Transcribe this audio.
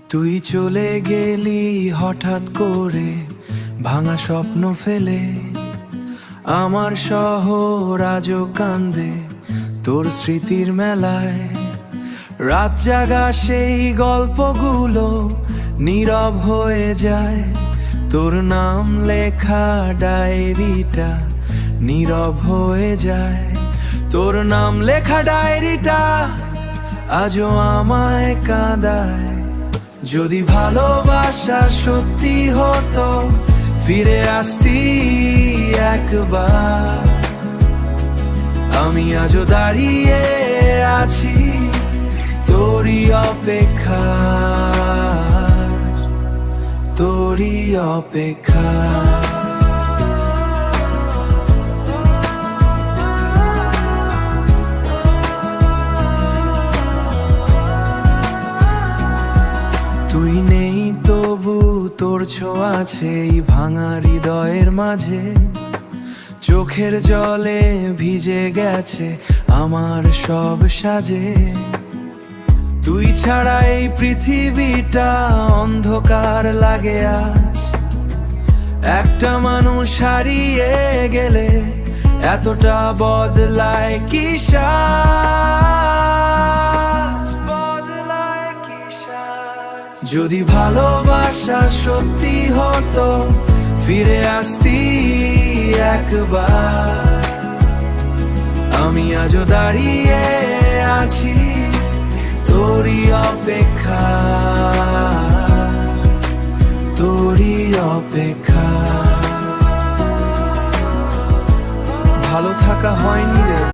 তুই চলে গেলি হঠাৎ করে ভাঙা স্বপ্ন ফেলে, আমার শহর আজও কান্দে তোর স্মৃতির মেলায়। রাত জাগা সেই গল্পগুলো নীরব হয়ে যায়, তোর নাম লেখা ডায়েরিটা নীরব হয়ে যায়। তোর নাম লেখা ডায়েরিটা আজও আমায় কাঁদায়। যদি ভালোবাসা সত্যি হতো, ফিরে আসতি একবার। আমি আজও দাঁড়িয়ে আছি তোরই অপেক্ষা, তোরই অপেক্ষা। তুই নেই তবু তোর ছোঁয়া আছে এই ভাঙা হৃদয়ের মাঝে। চোখের জলে ভিজে গেছে আমার সব সাজে। তুই ছাড়া এই পৃথিবীটা অন্ধকার লাগে আজ। একটা মানুষ হারিয়ে গেলে এতটা বদলায় কি সাজ। যদি ভালোবাসা সত্যি হতো, ফিরে আসতি একবার। আমি আজও দাঁড়িয়ে আছি তোরই অপেক্ষা, তোরই অপেক্ষা। ভালো থাকা হয়নি রে।